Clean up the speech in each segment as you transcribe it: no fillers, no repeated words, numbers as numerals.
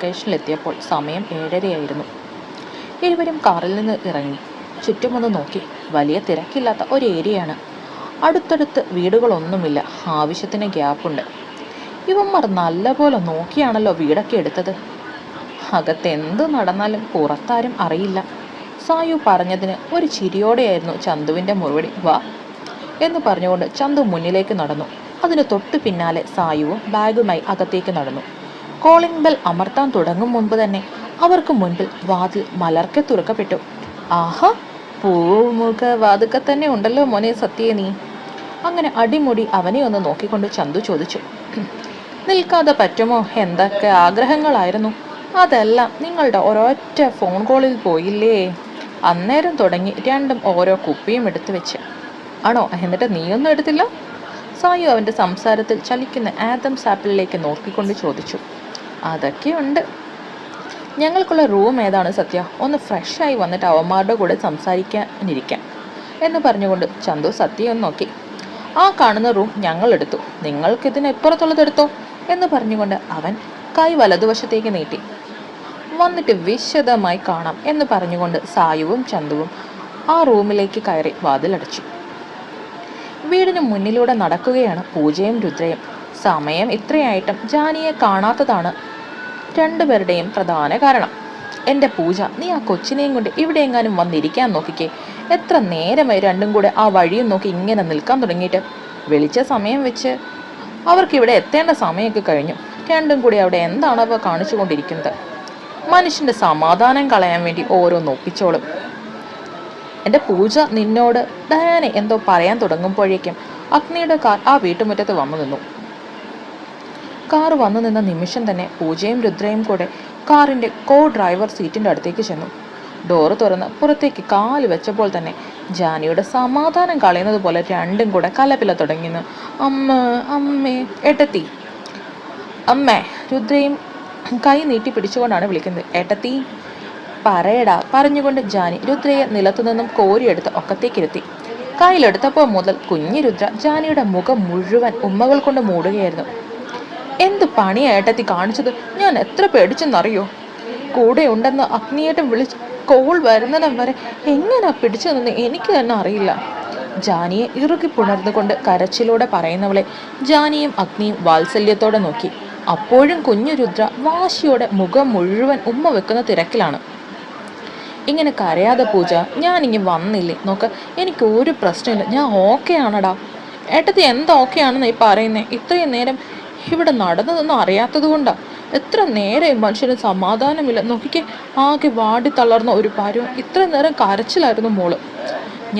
ലൊക്കേഷനിലെത്തിയപ്പോൾ സമയം 7:30 ഇരുവരും കാറിൽ നിന്ന് ഇറങ്ങി. ചുറ്റുമൊന്ന് നോക്കി. വലിയ തിരക്കില്ലാത്ത ഒരു ഏരിയയാണ്. അടുത്തടുത്ത് വീടുകളൊന്നുമില്ല. ആവശ്യത്തിന് ഗ്യാപ്പുണ്ട്. ഇവന്മാർ നല്ലപോലെ നോക്കിയാണല്ലോ വീടൊക്കെ എടുത്തത്. അകത്തെന്ത് നടന്നാലും പുറത്താരും അറിയില്ല. സായു പറഞ്ഞതിന് ഒരു ചിരിയോടെയായിരുന്നു ചന്തുവിൻ്റെ മറുപടി. വാ എന്ന് പറഞ്ഞുകൊണ്ട് ചന്തു മുന്നിലേക്ക് നടന്നു. അതിന് തൊട്ടു പിന്നാലെ സായുവും ബാഗുമായി അകത്തേക്ക് നടന്നു. കോളിംഗ് ബെൽ അമർത്താൻ തുടങ്ങും മുൻപ് തന്നെ അവർക്ക് മുൻപിൽ വാതിൽ മലർക്കെ തുറക്കപ്പെട്ടു. ആഹാ, പൂമുഖ വാതുക്കെ തന്നെ ഉണ്ടല്ലോ മോനെ സത്യേ നീ. അങ്ങനെ അടിമുടി അവനെ ഒന്ന് നോക്കിക്കൊണ്ട് ചന്തു ചോദിച്ചു. നിൽക്കാതെ പറ്റുമോ? എന്തൊക്കെ ആഗ്രഹങ്ങളായിരുന്നു. അതെല്ലാം നിങ്ങളുടെ ഒരൊറ്റ ഫോൺ കോളിൽ പോയില്ലേ? അന്നേരം തുടങ്ങി രണ്ടും ഓരോ കുപ്പിയും എടുത്തു വെച്ച്. ആണോ? എന്നിട്ട് നീയൊന്നും എടുത്തില്ല? സായു അവൻ്റെ സംസാരത്തിൽ ചലിക്കുന്ന ആദംസ് ആപ്പിളിലേക്ക് നോക്കിക്കൊണ്ട് ചോദിച്ചു. അതൊക്കെയുണ്ട്. ഞങ്ങൾക്കുള്ള റൂം ഏതാണ് സത്യ? ഒന്ന് ഫ്രഷായി വന്നിട്ട് അവന്മാരുടെ കൂടെ സംസാരിക്കാനിരിക്കാം എന്ന് പറഞ്ഞുകൊണ്ട് ചന്തു സത്യയെ ഒന്ന് നോക്കി. ആ കാണുന്ന റൂം ഞങ്ങൾ എടുത്തു, നിങ്ങൾക്കിതിന് ഇപ്പുറത്തുള്ളതെടുത്തോ എന്ന് പറഞ്ഞുകൊണ്ട് അവൻ കൈ വലതുവശത്തേക്ക് നീട്ടി. വന്നിട്ട് വിശദമായി കാണാം എന്ന് പറഞ്ഞുകൊണ്ട് സായുവും ചന്തുവും ആ റൂമിലേക്ക് കയറി വാതിലടച്ചു. വീടിന് മുന്നിലൂടെ നടക്കുകയാണ് പൂജയും രുദ്രയും. സമയം ഇത്രയായിട്ടും ജാനിയെ കാണാത്തതാണ് രണ്ടുപേരുടെയും പ്രധാന കാരണം. എൻ്റെ പൂജ, നീ ആ കൊച്ചിനെയും കൊണ്ട് ഇവിടെ എങ്ങാനും വന്നിരിക്കാൻ നോക്കിക്കേ. എത്ര നേരമായി രണ്ടും കൂടെ ആ വഴിയും നോക്കി ഇങ്ങനെ നിൽക്കാൻ തുടങ്ങിയിട്ട്. വിളിച്ച സമയം വെച്ച് അവർക്കിവിടെ എത്തേണ്ട സമയമൊക്കെ കഴിഞ്ഞു. രണ്ടും കൂടി അവിടെ എന്താണ് അവ കാണിച്ചു കൊണ്ടിരിക്കുന്നത്? മനുഷ്യൻ്റെ സമാധാനം കളയാൻ വേണ്ടി ഓരോന്ന് ഒപ്പിച്ചോളും. എൻ്റെ പൂജ, നിന്നോട് ഡയാനെ എന്തോ പറയാൻ തുടങ്ങുമ്പോഴേക്കും അഗ്നിയുടെ കാർ ആ വീട്ടുമുറ്റത്ത് വന്നു നിന്നു. കാർ വന്നു നിന്ന നിമിഷം തന്നെ പൂജയും രുദ്രയും കൂടെ കാറിൻ്റെ ഡ്രൈവർ സീറ്റിൻ്റെ അടുത്തേക്ക് ചെന്നു. ഡോറ് തുറന്ന് പുറത്തേക്ക് കാല് വെച്ചപ്പോൾ തന്നെ ജാനിയുടെ സമാധാനം കളയുന്നത് പോലെ രണ്ടും കൂടെ കലപില തുടങ്ങിയെന്ന്. അമ്മ, അമ്മേ, ഏട്ടത്തി, അമ്മേ. രുദ്രയും കൈ നീട്ടി പിടിച്ചുകൊണ്ടാണ് വിളിക്കുന്നത്. ഏട്ടത്തി പറയടാ പറഞ്ഞുകൊണ്ട് ജാനി രുദ്രയെ നിലത്തുനിന്നും കോരിയെടുത്ത് ഒക്കത്തേക്കിരുത്തി. കയ്യിലെടുത്തപ്പോൾ മുതൽ കുഞ്ഞു രുദ്ര ജാനിയുടെ മുഖം മുഴുവൻ ഉമ്മകൾ കൊണ്ട് മൂടുകയായിരുന്നു. എന്ത് പണിയാ ഏട്ടത്തി കാണിച്ചത്? ഞാൻ എത്ര പേടിച്ചെന്നറിയോ? കൂടെ ഉണ്ടെന്ന് അഗ്നിയേട്ടൻ വിളിച്ച് കോൾ വരുന്നിടം വരെ എങ്ങനെ പിടിച്ചതെന്ന് എനിക്ക് തന്നെ അറിയില്ല. ജാനിയെ ഇറുകി പുണർന്നുകൊണ്ട് കരച്ചിലൂടെ പറയുന്നവളെ ജാനിയും അഗ്നിയും വാത്സല്യത്തോടെ നോക്കി. അപ്പോഴും കുഞ്ഞു രുദ്ര വാശിയോടെ മുഖം മുഴുവൻ ഉമ്മ വെക്കുന്ന തിരക്കിലാണ്. ഇങ്ങനെ കരയാതെ പൂജ, ഞാനിങ്ങി വന്നില്ലേ നോക്ക്, എനിക്ക് ഒരു പ്രശ്നമില്ല, ഞാൻ ഓക്കെ ആണടാ. ഏട്ടത്തി എന്താ ഓക്കെ ആണെന്ന് ഈ പറയുന്നേ? ഇത്രയും നേരം ഇവിടെ നടന്നതൊന്നും അറിയാത്തത് കൊണ്ടാണ്. എത്ര നേരം മനുഷ്യന് സമാധാനമില്ല നോക്കിക്കേ. ആകെ വാടി തളർന്ന ഒരു പാരും. ഇത്ര നേരം കരച്ചിലായിരുന്നു മോള്.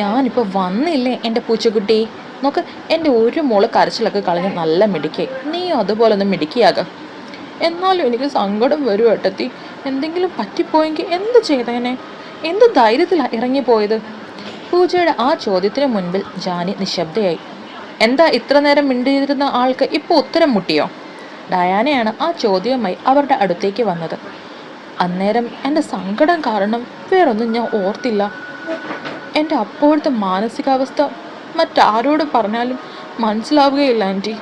ഞാനിപ്പോൾ വന്നില്ലേ എൻ്റെ പൂച്ചക്കുട്ടി നോക്ക്. എൻ്റെ ഒരു മോള് കരച്ചിലൊക്കെ കളഞ്ഞ് നല്ല മിടുക്കി. നീയും അതുപോലെ ഒന്ന് മിടുക്കിയാകാം. എന്നാലും എനിക്ക് സങ്കടം വരും ഏട്ടത്തി. എന്തെങ്കിലും പറ്റിപ്പോയെങ്കിൽ എന്ത് ചെയ്തേനെ? എന്ത് ധൈര്യത്തിലാണ് ഇറങ്ങിപ്പോയത്? പൂജയുടെ ആ ചോദ്യത്തിന് മുൻപിൽ ജാനി നിശബ്ദയായി. എന്താ ഇത്ര നേരം മിണ്ടിയിരുന്ന ആൾക്ക് ഇപ്പോൾ ഉത്തരം മുട്ടിയോ? ഡയാനയാണ് ആ ചോദ്യവുമായി അവരുടെ അടുത്തേക്ക് വന്നത്. അന്നേരം എൻ്റെ സങ്കടം കാരണം വേറൊന്നും ഞാൻ ഓർത്തില്ല. എൻ്റെ അപ്പോഴത്തെ മാനസികാവസ്ഥ മറ്റാരോട് പറഞ്ഞാലും മനസ്സിലാവുകയില്ല ആൻറ്റി.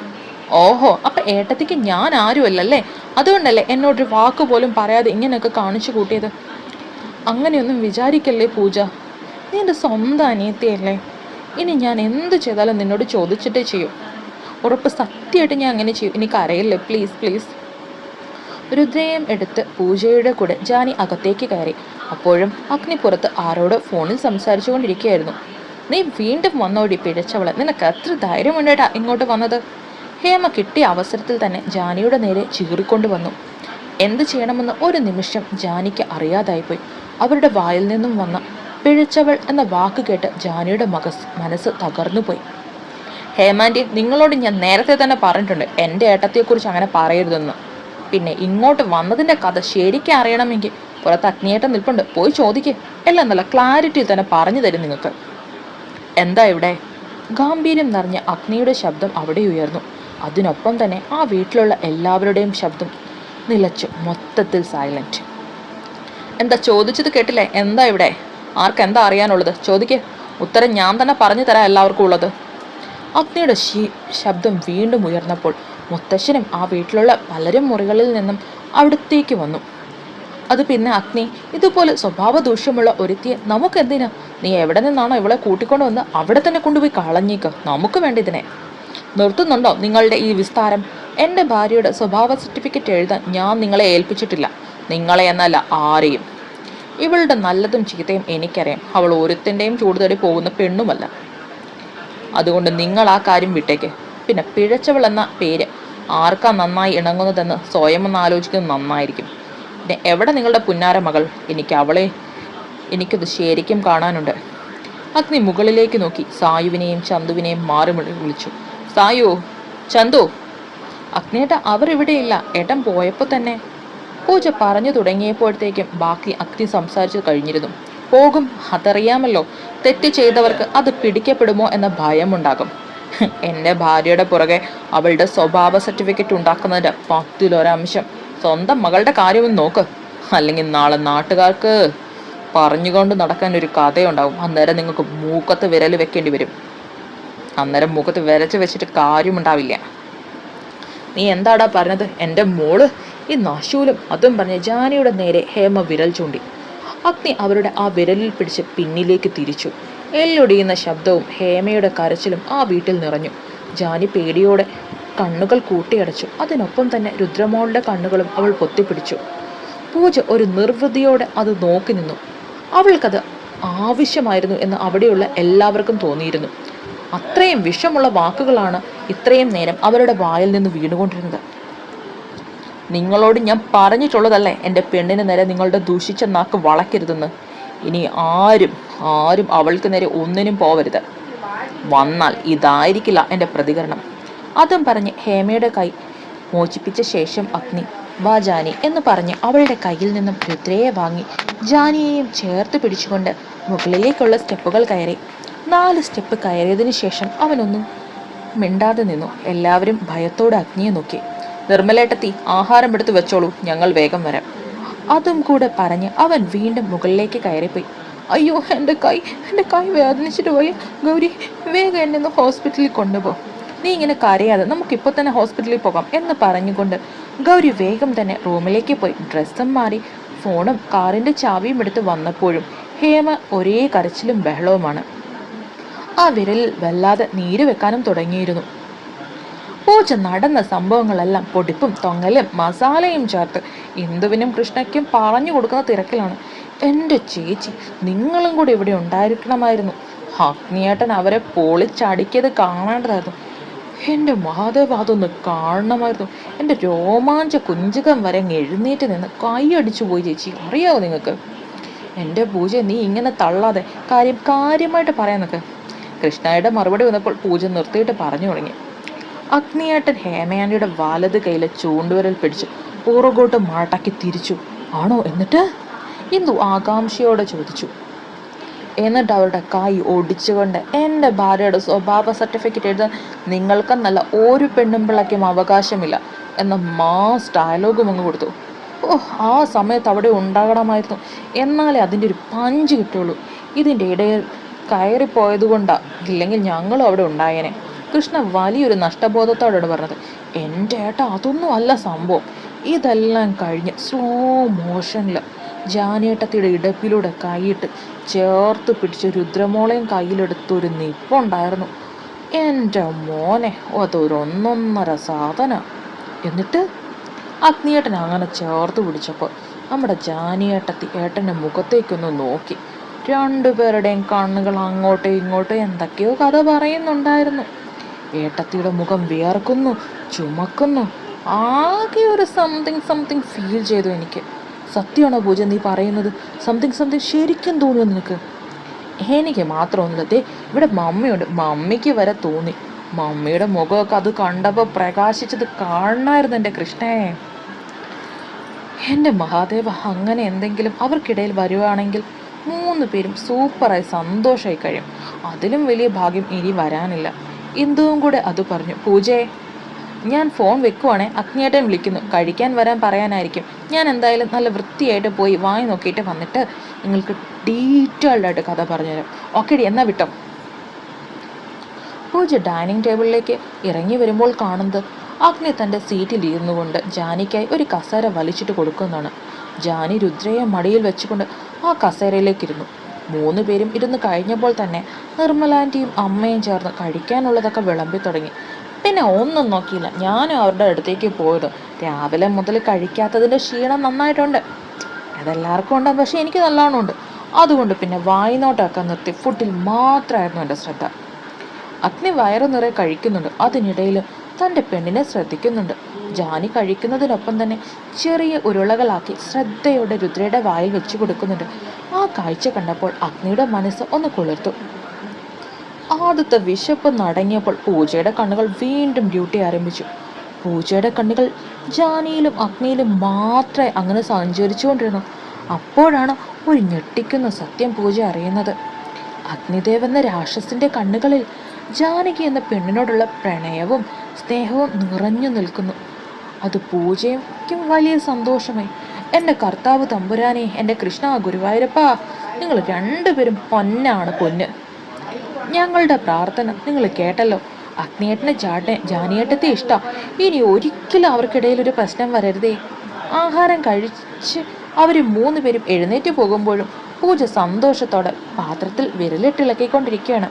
ഓഹോ, അപ്പം ഏട്ടത്തിക്ക് ഞാൻ ആരുമല്ലല്ലേ? അതുകൊണ്ടല്ലേ എന്നോടൊരു വാക്ക് പോലും പറയാതെ ഇങ്ങനെയൊക്കെ കാണിച്ചു കൂട്ടിയത്? അങ്ങനെയൊന്നും വിചാരിക്കല്ലേ പൂജ. നീ എൻ്റെ സ്വന്തം അനിയത്തിയല്ലേ. ഇനി ഞാൻ എന്ത് ചെയ്താലും നിന്നോട് ചോദിച്ചിട്ടേ ചെയ്യും. ഉറപ്പ്, സത്യമായിട്ട് ഞാൻ അങ്ങനെ ചെയ്യും. എനിക്ക് അറിയില്ലേ, പ്ലീസ് പ്ലീസ്. രുദ്രയും എടുത്ത് പൂജയുടെ കൂടെ ജാനി അകത്തേക്ക് കയറി. അപ്പോഴും അഗ്നി പുറത്ത് ആരോട് ഫോണിൽ സംസാരിച്ചു കൊണ്ടിരിക്കുകയായിരുന്നു. നീ വീണ്ടും വന്നോടി പിഴച്ചവളെ, നിനക്ക് എത്ര ധൈര്യമുണ്ടേട്ടാ ഇങ്ങോട്ട് വന്നത്? ഹേമ കിട്ടിയ അവസരത്തിൽ തന്നെ ജാനിയുടെ നേരെ ചീറിക്കൊണ്ട് വന്നു. എന്ത് ചെയ്യണമെന്ന് ഒരു നിമിഷം ജാനിക്ക് അറിയാതായിപ്പോയി. അവരുടെ വായിൽ നിന്നും വന്ന പിഴച്ചവൾ എന്ന വാക്ക് കേട്ട് ജാനിയുടെ മനസ്സ് തകർന്നുപോയി. ഹേമാൻറ്റി, നിങ്ങളോട് ഞാൻ നേരത്തെ തന്നെ പറഞ്ഞിട്ടുണ്ട് എൻ്റെ ഏട്ടത്തെക്കുറിച്ച് അങ്ങനെ പറയരുതെന്ന്. പിന്നെ ഇങ്ങോട്ട് വന്നതിൻ്റെ കഥ ശരിക്കും അറിയണമെങ്കിൽ പുറത്ത് അഗ്നിയേട്ടൻ നിൽപ്പുണ്ട്, പോയി ചോദിക്കുക. എല്ലാം നല്ല ക്ലാരിറ്റിയിൽ തന്നെ പറഞ്ഞു തരും നിങ്ങൾക്ക്. എന്താ ഇവിടെ? ഗാംഭീര്യം നിറഞ്ഞ അഗ്നിയുടെ ശബ്ദം അവിടെ ഉയർന്നു. അതിനൊപ്പം തന്നെ ആ വീട്ടിലുള്ള എല്ലാവരുടെയും ശബ്ദം നിലച്ചു. മൊത്തത്തിൽ സൈലൻറ്റ്. എന്താ ചോദിച്ചത് കേട്ടില്ലേ? എന്താ ഇവിടെ? ആർക്കെന്താ അറിയാനുള്ളത്? ചോദിക്കേ. ഉത്തരം ഞാൻ തന്നെ പറഞ്ഞു തരാം എല്ലാവർക്കും ഉള്ളത്. അഗ്നിയുടെ ശബ്ദം വീണ്ടും ഉയർന്നപ്പോൾ മുത്തശ്ശനും ആ വീട്ടിലുള്ള പലരും മുറികളിൽ നിന്നും അവിടത്തേക്ക് വന്നു. അത് പിന്നെ അഗ്നി, ഇതുപോലെ സ്വഭാവ ദൂഷ്യമുള്ള ഒരുത്തിയെ നമുക്കെന്തിനാ? നീ എവിടെ നിന്നാണോ ഇവളെ കൂട്ടിക്കൊണ്ട് വന്ന് അവിടെ തന്നെ കൊണ്ടുപോയി കളഞ്ഞേക്ക്. നമുക്ക് വേണ്ട ഇതിനെ. നിർത്തുന്നുണ്ടോ നിങ്ങളുടെ ഈ വിസ്താരം? എൻ്റെ ഭാര്യയുടെ സ്വഭാവ സർട്ടിഫിക്കറ്റ് എഴുതാൻ ഞാൻ നിങ്ങളെ ഏൽപ്പിച്ചിട്ടില്ല. നിങ്ങളെ എന്നല്ല, ആരെയും. ഇവളുടെ നല്ലതും ചീത്തയും എനിക്കറിയാം. അവൾ ഒരുത്തിൻ്റെയും ചൂടുതടി പോകുന്ന പെണ്ണുമല്ല. അതുകൊണ്ട് നിങ്ങൾ ആ കാര്യം വിട്ടേക്ക്. പിന്നെ പിഴച്ചവൾ എന്ന പേര് ആർക്കാ നന്നായി ഇണങ്ങുന്നതെന്ന് സ്വയം ഒന്ന് ആലോചിക്കുന്നത് നന്നായിരിക്കും. പിന്നെ എവിടെ നിങ്ങളുടെ പുന്നാര മകൾ? എനിക്കത് ശരിക്കും കാണാനുണ്ട്. അഗ്നി മുകളിലേക്ക് നോക്കി സായുവിനെയും ചന്തുവിനെയും മാറി വിളിച്ചു. സായു, ചന്തു. അഗ്നിയേട്ട, അവർ ഇവിടെയില്ല. ഏട്ടൻ പോയപ്പോൾ തന്നെ. പൂജ പറഞ്ഞു തുടങ്ങിയപ്പോഴത്തേക്കും ബാക്കി അഗ്നി സംസാരിച്ചു കഴിഞ്ഞിരുന്നു. പോകും, അതറിയാമല്ലോ. തെറ്റ് ചെയ്തവർക്ക് അത് പിടിക്കപ്പെടുമോ എന്ന ഭയമുണ്ടാകും. എൻ്റെ ഭാര്യയുടെ പുറകെ അവളുടെ സ്വഭാവ സർട്ടിഫിക്കറ്റ് ഉണ്ടാക്കുന്നതിൻ്റെ 10% സ്വന്തം മകളുടെ കാര്യമൊന്നും നോക്ക്. അല്ലെങ്കിൽ നാളെ നാട്ടുകാർക്ക് പറഞ്ഞുകൊണ്ട് നടക്കാൻ ഒരു കഥയുണ്ടാവും. അന്നേരം നിങ്ങൾക്ക് മൂക്കത്ത് വിരൽ വെക്കേണ്ടി വരും. അന്നേരം മൂക്കത്ത് വിരച്ച് വെച്ചിട്ട് കാര്യമുണ്ടാവില്ല. നീ എന്താടാ പറഞ്ഞത്? എൻ്റെ മോള് ഈ നശൂലും. അതും പറഞ്ഞ് ജാനിയുടെ നേരെ ഹേമ വിരൽ ചൂണ്ടി. അഗ്നി അവരുടെ ആ വിരലിൽ പിടിച്ച് പിന്നിലേക്ക് തിരിച്ചു. എല്ലൊടിയുന്ന ശബ്ദവും ഹേമയുടെ കരച്ചിലും ആ വീട്ടിൽ നിറഞ്ഞു. ജാനി പേടിയോടെ കണ്ണുകൾ കൂട്ടിയടച്ചു. അതിനൊപ്പം തന്നെ രുദ്രമോളുടെ കണ്ണുകളും അവൾ പൊത്തിപ്പിടിച്ചു. പൂജ ഒരു നിർവൃതിയോടെ അത് നോക്കി നിന്നു. അവൾക്കത് ആവശ്യമായിരുന്നു എന്ന് അവിടെയുള്ള എല്ലാവർക്കും തോന്നിയിരുന്നു. അത്രയും വിഷമുള്ള വാക്കുകളാണ് ഇത്രയും നേരം അവരുടെ വായിൽ നിന്ന് വീണുകൊണ്ടിരുന്നത്. നിങ്ങളോട് ഞാൻ പറഞ്ഞിട്ടുള്ളതല്ലേ എൻ്റെ പെണ്ണിന് നേരെ നിങ്ങളുടെ ദൂഷിച്ച നാക്ക് വളയ്ക്കരുതെന്ന്. ഇനി ആരും അവൾക്ക് നേരെ ഒന്നിനും പോവരുത്. വന്നാൽ ഇതായിരിക്കില്ല എൻ്റെ പ്രതികരണം. അതും പറഞ്ഞ് ഹേമയുടെ കൈ മോചിപ്പിച്ച ശേഷം അഗ്നി, വാ ജാനി എന്ന് പറഞ്ഞ് അവളുടെ കയ്യിൽ നിന്നും രുദ്രയെ വാങ്ങി ജാനിയെയും ചേർത്ത് പിടിച്ചുകൊണ്ട് മുകളിലേക്കുള്ള സ്റ്റെപ്പുകൾ കയറി. 4 സ്റ്റെപ്പ് കയറിയതിനു ശേഷം അവനൊന്നും മിണ്ടാതെ നിന്നു. എല്ലാവരും ഭയത്തോടെ അഗ്നിയെ നോക്കി. നിർമ്മലേട്ടത്തി, ആഹാരം എടുത്ത് വെച്ചോളൂ, ഞങ്ങൾ വേഗം വരാം. അതും കൂടെ പറഞ്ഞ് അവൻ വീണ്ടും മുകളിലേക്ക് കയറിപ്പോയി. അയ്യോ, എൻ്റെ കൈ വേദനിച്ചിട്ട് പോയി. ഗൗരി, വേഗം എന്നെ ഒന്ന് ഹോസ്പിറ്റലിൽ കൊണ്ടുപോകും. നീ ഇങ്ങനെ കരയാതെ, നമുക്കിപ്പോൾ തന്നെ ഹോസ്പിറ്റലിൽ പോകാം എന്ന് പറഞ്ഞുകൊണ്ട് ഗൗരി വേഗം തന്നെ റൂമിലേക്ക് പോയി ഡ്രസ്സും മാറി ഫോണും കാറിൻ്റെ ചാവിയും എടുത്ത് വന്നപ്പോഴും ഹേമ ഒരേ കരച്ചിലും ബഹളവുമാണ്. ആ വിരലിൽ വല്ലാതെ നീര് വെക്കാനും തുടങ്ങിയിരുന്നു. പൂജ നടന്ന സംഭവങ്ങളെല്ലാം പൊടിപ്പും തൊങ്ങലും മസാലയും ചേർത്ത് ഇന്ദുവിനും കൃഷ്ണയ്ക്കും പറഞ്ഞു കൊടുക്കുന്ന തിരക്കിലാണ്. എൻ്റെ ചേച്ചി, നിങ്ങളും കൂടി ഇവിടെ ഉണ്ടായിരിക്കണമായിരുന്നു. അഗ്നിയേട്ടൻ അവരെ പൊളിച്ചടിക്കിയത് കാണേണ്ടതായിരുന്നു. എൻ്റെ മഹാദേവ, അതൊന്ന് കാണണമായിരുന്നു. എൻ്റെ രോമാഞ്ച കുഞ്ചകം വരെ എഴുന്നേറ്റ് നിന്ന് കൈയടിച്ചു പോയി ചേച്ചി. അറിയാവോ നിങ്ങൾക്ക്? എൻ്റെ പൂജ, നീ ഇങ്ങനെ തള്ളാതെ കാര്യമായിട്ട് പറയാൻ നിൽക്ക്. കൃഷ്ണയുടെ മറുപടി വന്നപ്പോൾ പൂജ നിർത്തിയിട്ട് പറഞ്ഞു തുടങ്ങി. അഗ്നിയേട്ടൻ ഹേമയാണ്ടിയുടെ വലത് കയ്യിലെ ചൂണ്ടുവിരൽ പിടിച്ചു പുറകോട്ട് മടക്കി തിരിച്ചു. ആണോ? എന്നിട്ട്? ഇന്ദു ആകാംക്ഷയോടെ ചോദിച്ചു. എന്നിട്ട് അവരുടെ കൈ ഒടിച്ചുകൊണ്ട് എൻ്റെ ഭാര്യയുടെ സ്വഭാവ സർട്ടിഫിക്കറ്റ് എഴുതാൻ നിങ്ങൾക്കെന്നല്ല ഒരു പെണ്ണുമ്പിള്ളയ്ക്കും അവകാശമില്ല എന്ന മാസ് ഡയലോഗും അങ്ങ് കൊടുത്തു. ആ സമയത്ത് അവിടെ ഉണ്ടാകണമായിരുന്നു. എന്നാലേ അതിൻ്റെ ഒരു പഞ്ച് കിട്ടുള്ളൂ. ഇതിൻ്റെ ഇടയിൽ കയറിപ്പോയത് കൊണ്ടാണ്, ഇല്ലെങ്കിൽ ഞങ്ങളും അവിടെ ഉണ്ടായേനെ. കൃഷ്ണ വലിയൊരു നഷ്ടബോധത്തോടാണ് പറഞ്ഞത്. എൻ്റെ ഏട്ടാ, അതൊന്നും അല്ല സംഭവം. ഇതെല്ലാം കഴിഞ്ഞ് സ്ലോ മോഷനിൽ ജാനിയേട്ടത്തിയുടെ ഇടപ്പിലൂടെ കൈയിട്ട് ചേർത്ത് പിടിച്ച് രുദ്രമോളയും കയ്യിലെടുത്തൊരു നിപ്പുണ്ടായിരുന്നു. എൻ്റെ മോനെ, അതൊരൊന്നൊന്നര സാധന. എന്നിട്ട് അഗ്നിയേട്ടൻ അങ്ങനെ ചേർത്ത് പിടിച്ചപ്പോൾ നമ്മുടെ ജാനിയേട്ടത്തി ഏട്ടൻ്റെ മുഖത്തേക്കൊന്ന് നോക്കി. രണ്ടുപേരുടെയും കണ്ണുകൾ അങ്ങോട്ടോ ഇങ്ങോട്ടോ എന്തൊക്കെയോ കഥ പറയുന്നുണ്ടായിരുന്നു. ഏട്ടത്തിയുടെ മുഖം വിയർക്കുന്നു, ചുമക്കുന്നു. ആകെ ഒരു സംതിങ് ഫീൽ ചെയ്തു എനിക്ക്. സത്യമാണോ പൂജ നീ പറയുന്നത്? സംതിങ് ശരിക്കും തോന്നുന്നു നിനക്ക്? എനിക്ക് മാത്രമൊന്നുമില്ല. ദേ, ഇവിടെ മമ്മിയുണ്ട്. മമ്മിക്ക് വരെ തോന്നി. മമ്മിയുടെ മുഖമൊക്കെ അത് കണ്ടപ്പോൾ പ്രകാശിച്ചത് കാണണമായിരുന്നു എൻ്റെ കൃഷ്ണയെ. എൻ്റെ മഹാദേവ, അങ്ങനെ എന്തെങ്കിലും അവർക്കിടയിൽ വരുവാണെങ്കിൽ 3 പേരും സൂപ്പറായി സന്തോഷമായി കഴിയും. അതിലും വലിയ ഭാഗ്യം ഇനി വരാനില്ല. ഇന്ദുവും കൂടെ അത് പറഞ്ഞു. പൂജയെ, ഞാൻ ഫോൺ വെക്കുവാണേ, അഗ്നിയേട്ടൻ വിളിക്കുന്നു. കഴിക്കാൻ വരാൻ പറയാനായിരിക്കും. ഞാൻ എന്തായാലും നല്ല വൃത്തിയായിട്ട് പോയി വായി നോക്കിയിട്ട് വന്നിട്ട് നിങ്ങൾക്ക് ഡീറ്റെയിൽഡായിട്ട് കഥ പറഞ്ഞുതരാം. ഓക്കെ ഡി, എന്നാ വിട്ടോ. പൂജ ഡൈനിങ് ടേബിളിലേക്ക് ഇറങ്ങി വരുമ്പോൾ കാണുന്നത് അഗ്നി തൻ്റെ സീറ്റിൽ ഇരുന്നു കൊണ്ട് ജാനിക്കായി ഒരു കസേര വലിച്ചിട്ട് കൊടുക്കുന്നതാണ്. ജാനി രുദ്രയെ മടിയിൽ വെച്ചുകൊണ്ട് ആ കസേരയിലേക്ക് ഇരുന്നു. 3 പേരും ഇരുന്ന് കഴിഞ്ഞപ്പോൾ തന്നെ നിർമ്മലാൻ്റെയും അമ്മയും ചേർന്ന് കഴിക്കാനുള്ളതൊക്കെ വിളമ്പി തുടങ്ങി. പിന്നെ ഒന്നും നോക്കിയില്ല, ഞാനും അവരുടെ അടുത്തേക്ക് പോയത്. രാവിലെ മുതൽ കഴിക്കാത്തതിൻ്റെ ക്ഷീണം നന്നായിട്ടുണ്ട്. അതെല്ലാവർക്കും ഉണ്ടാകും, പക്ഷെ എനിക്ക് നല്ലോണം ഉണ്ട്. അതുകൊണ്ട് പിന്നെ വായിനോട്ടൊക്കെ നിർത്തി ഫുഡിൽ മാത്രമായിരുന്നു എൻ്റെ ശ്രദ്ധ. അഗ്നി വയറു നിറയെ കഴിക്കുന്നുണ്ട്. അതിനിടയിൽ തൻ്റെ പെണ്ണിനെ ശ്രദ്ധിക്കുന്നുണ്ട്. ജാനി കഴിക്കുന്നതിനൊപ്പം തന്നെ ചെറിയ ഉരുളകളാക്കി ശ്രദ്ധയോടെ രുദ്രയുടെ വായിൽ വെച്ചു കൊടുക്കുന്നുണ്ട്. ആ കാഴ്ച കണ്ടപ്പോൾ അഗ്നിയുടെ മനസ്സ് ഒന്ന് കുളിർത്തു. ആദ്യത്തെ വിശപ്പ് നടങ്ങിയപ്പോൾ പൂജയുടെ കണ്ണുകൾ വീണ്ടും ഡ്യൂട്ടി ആരംഭിച്ചു. പൂജയുടെ കണ്ണുകൾ ജാനിയിലും അഗ്നിയിലും മാത്രമേ അങ്ങനെ സഞ്ചരിച്ചുകൊണ്ടിരുന്നു. അപ്പോഴാണ് ഒരു ഞെട്ടിക്കുന്ന സത്യം പൂജ അറിയുന്നത്. അഗ്നിദേവ് എന്ന രാക്ഷസിന്റെ കണ്ണുകളിൽ ജാനകി എന്ന പെണ്ണിനോടുള്ള പ്രണയവും സ്നേഹവും നിറഞ്ഞു നിൽക്കുന്നു. അത് പൂജയ്ക്കും വലിയ സന്തോഷമായി. എൻ്റെ കർത്താവ് തമ്പുരാനെ, എൻ്റെ കൃഷ്ണ ഗുരുവായൂരപ്പ, നിങ്ങൾ 2 പേരും പൊന്നാണ് പൊന്ന്. ഞങ്ങളുടെ പ്രാർത്ഥന നിങ്ങൾ കേട്ടല്ലോ. അഗ്നിയേട്ടനെ ജാനിയേട്ടത്തെ ഇഷ്ടം. ഇനി ഒരിക്കലും അവർക്കിടയിൽ ഒരു പ്രശ്നം വരരുതേ. ആഹാരം കഴിച്ച് അവർ 3 പേരും എഴുന്നേറ്റ് പോകുമ്പോഴും പൂജ സന്തോഷത്തോടെ പാത്രത്തിൽ വിരലിട്ടിളക്കിക്കൊണ്ടിരിക്കുകയാണ്.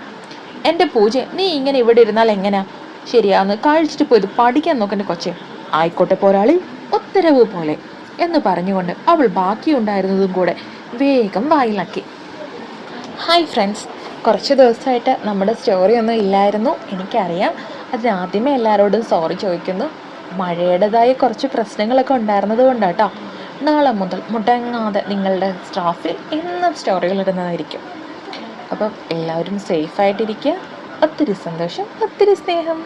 എൻ്റെ പൂജ, നീ ഇങ്ങനെ ഇവിടെ ഇരുന്നാൽ എങ്ങനെയാ ശരിയാന്ന്? കഴിച്ചിട്ട് പോയത് പഠിക്കാൻ നോക്കണ്ട കൊച്ചെ. ആയിക്കോട്ടെ പോരാളി, ഉത്തരവ് പോലെ എന്ന് പറഞ്ഞുകൊണ്ട് അവൾ ബാക്കിയുണ്ടായിരുന്നതും കൂടെ വേഗം വായിലാക്കി. ഹായ് ഫ്രണ്ട്സ്, കുറച്ച് ദിവസമായിട്ട് നമ്മുടെ സ്റ്റോറി ഒന്നും ഇല്ലായിരുന്നു, എനിക്കറിയാം. അതിനാദ്യമേ എല്ലാവരോടും സോറി ചോദിക്കുന്നു. മഴയുടേതായ കുറച്ച് പ്രശ്നങ്ങളൊക്കെ ഉണ്ടായിരുന്നത് കൊണ്ടാട്ടോ. നാളെ മുതൽ മുടങ്ങാതെ നിങ്ങളുടെ സ്റ്റാഫിൽ എന്നും സ്റ്റോറികൾ ഇടുന്നതായിരിക്കും. അപ്പം എല്ലാവരും സേഫായിട്ടിരിക്കുക. ഒത്തിരി സന്തോഷം, ഒത്തിരി സ്നേഹം.